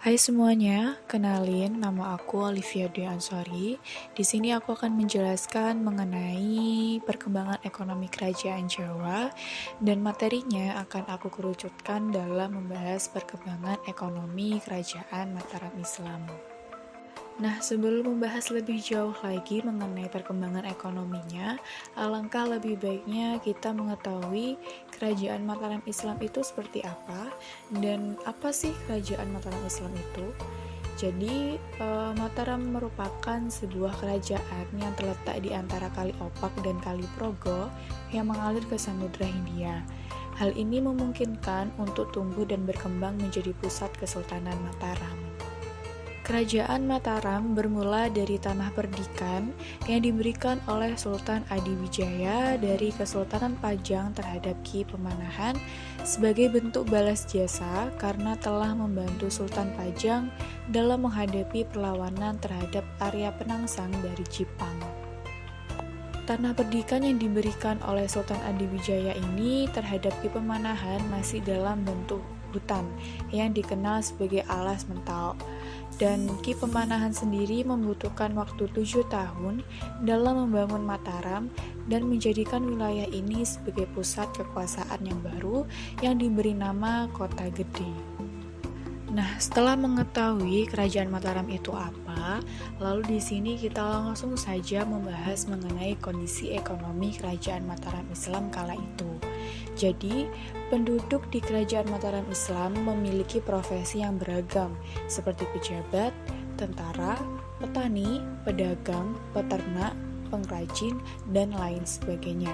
Hai semuanya, kenalin nama aku Olivia Dwi Ansori. Di sini aku akan menjelaskan mengenai perkembangan ekonomi kerajaan Jawa dan materinya akan aku kerucutkan dalam membahas perkembangan ekonomi kerajaan Mataram Islam. Nah, sebelum membahas lebih jauh lagi mengenai perkembangan ekonominya, alangkah lebih baiknya kita mengetahui kerajaan Mataram Islam itu seperti apa dan apa sih kerajaan Mataram Islam itu. Jadi, Mataram merupakan sebuah kerajaan yang terletak di antara Kali Opak dan Kali Progo yang mengalir ke Samudra Hindia. Hal ini memungkinkan untuk tumbuh dan berkembang menjadi pusat Kesultanan Mataram. Kerajaan Mataram bermula dari tanah perdikan yang diberikan oleh Sultan Adiwijaya dari Kesultanan Pajang terhadap Ki Pemanahan sebagai bentuk balas jasa karena telah membantu Sultan Pajang dalam menghadapi perlawanan terhadap Arya Penangsang dari Jipang. Tanah perdikan yang diberikan oleh Sultan Adiwijaya ini terhadap Ki Pemanahan masih dalam bentuk hutan yang dikenal sebagai Alas Mentau. Dan Ki Pemanahan sendiri membutuhkan waktu 7 tahun dalam membangun Mataram dan menjadikan wilayah ini sebagai pusat kekuasaan yang baru yang diberi nama Kota Gede. Nah, setelah mengetahui kerajaan Mataram itu apa, lalu di sini kita langsung saja membahas mengenai kondisi ekonomi kerajaan Mataram Islam kala itu. Jadi, penduduk di kerajaan Mataram Islam memiliki profesi yang beragam, seperti pejabat, tentara, petani, pedagang, peternak, pengrajin, dan lain sebagainya.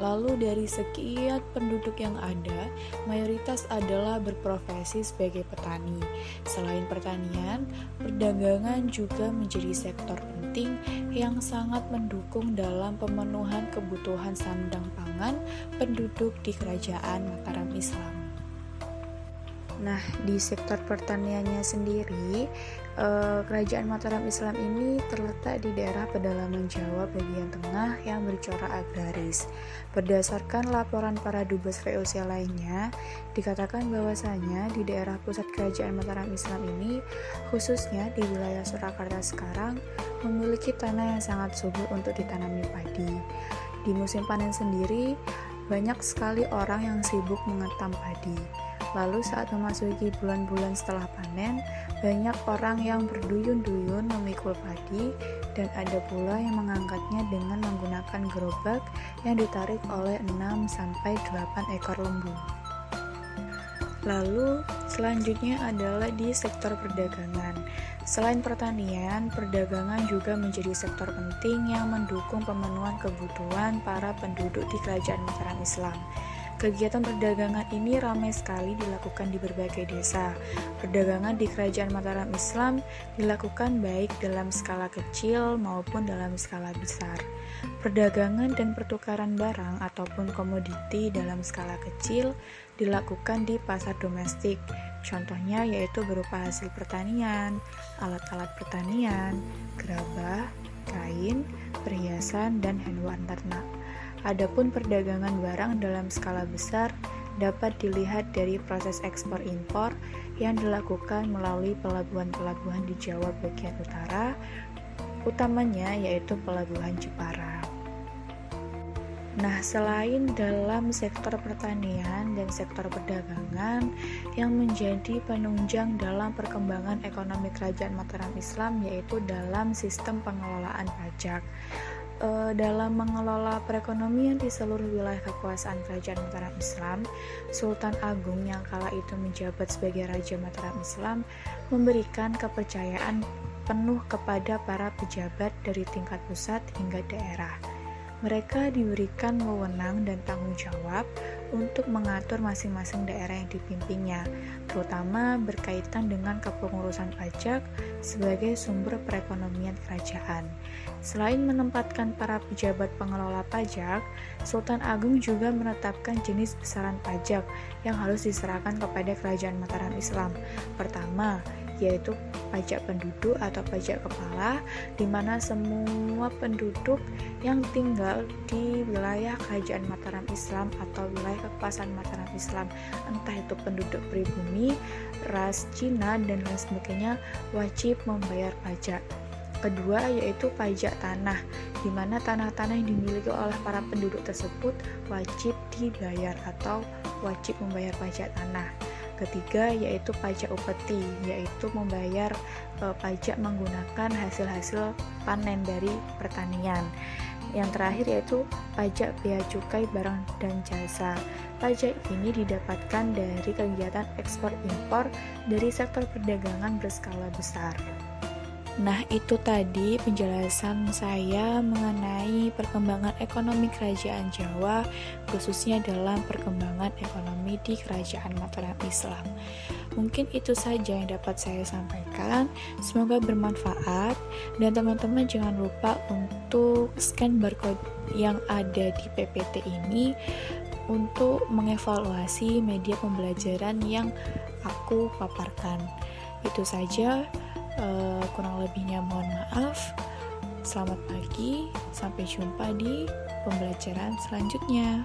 Lalu dari sekian penduduk yang ada, mayoritas adalah berprofesi sebagai petani. Selain pertanian, perdagangan juga menjadi sektor penting yang sangat mendukung dalam pemenuhan kebutuhan sandang pangan penduduk di kerajaan Mataram Islam. Nah, di sektor pertaniannya sendiri, kerajaan Mataram Islam ini terletak di daerah pedalaman Jawa bagian tengah yang bercorak agraris. Berdasarkan laporan para dubes VOC lainnya, dikatakan bahwasanya di daerah pusat kerajaan Mataram Islam ini, khususnya di wilayah Surakarta sekarang, memiliki tanah yang sangat subur untuk ditanami padi. Di musim panen sendiri, banyak sekali orang yang sibuk mengetam padi. Lalu saat memasuki bulan-bulan setelah panen, banyak orang yang berduyun-duyun memikul padi dan ada pula yang mengangkatnya dengan menggunakan gerobak yang ditarik oleh 6-8 ekor lembu. Lalu selanjutnya adalah di sektor perdagangan. Selain pertanian, perdagangan juga menjadi sektor penting yang mendukung pemenuhan kebutuhan para penduduk di kerajaan Mataram Islam. Kegiatan perdagangan ini ramai sekali dilakukan di berbagai desa. Perdagangan di kerajaan Mataram Islam dilakukan baik dalam skala kecil maupun dalam skala besar. Perdagangan dan pertukaran barang ataupun komoditi dalam skala kecil dilakukan di pasar domestik. Contohnya yaitu berupa hasil pertanian, alat-alat pertanian, gerabah, kain, perhiasan, dan hewan ternak. Adapun perdagangan barang dalam skala besar dapat dilihat dari proses ekspor-impor yang dilakukan melalui pelabuhan-pelabuhan di Jawa bagian utara, utamanya yaitu Pelabuhan Jepara. Nah, selain dalam sektor pertanian dan sektor perdagangan yang menjadi penunjang dalam perkembangan ekonomi kerajaan Mataram Islam yaitu dalam sistem pengelolaan pajak. Dalam mengelola perekonomian di seluruh wilayah kekuasaan kerajaan Mataram Islam, Sultan Agung yang kala itu menjabat sebagai Raja Mataram Islam memberikan kepercayaan penuh kepada para pejabat dari tingkat pusat hingga daerah. Mereka diberikan wewenang dan tanggung jawab untuk mengatur masing-masing daerah yang dipimpinnya, terutama berkaitan dengan kepengurusan pajak sebagai sumber perekonomian kerajaan. Selain menempatkan para pejabat pengelola pajak, Sultan Agung juga menetapkan jenis besaran pajak yang harus diserahkan kepada kerajaan Mataram Islam. Pertama, yaitu pajak penduduk atau pajak kepala, di mana semua penduduk yang tinggal di wilayah Kerajaan Mataram Islam atau wilayah kekuasaan Mataram Islam, entah itu penduduk pribumi, ras Cina, dan lain sebagainya, wajib membayar pajak. Kedua yaitu pajak tanah, di mana tanah-tanah yang dimiliki oleh para penduduk tersebut wajib dibayar atau wajib membayar pajak tanah. Ketiga yaitu pajak upeti, yaitu membayar pajak menggunakan hasil-hasil panen dari pertanian. Yang terakhir yaitu pajak bea cukai barang dan jasa. Pajak ini didapatkan dari kegiatan ekspor impor dari sektor perdagangan berskala besar. Nah, itu tadi penjelasan saya mengenai perkembangan ekonomi Kerajaan Jawa, khususnya dalam perkembangan ekonomi di Kerajaan Mataram Islam. Mungkin itu saja yang dapat saya sampaikan. Semoga bermanfaat, dan teman-teman jangan lupa untuk scan barcode yang ada di PPT ini untuk mengevaluasi media pembelajaran yang aku paparkan. Itu saja. Kurang lebihnya mohon maaf. Selamat pagi, sampai jumpa di pembelajaran selanjutnya.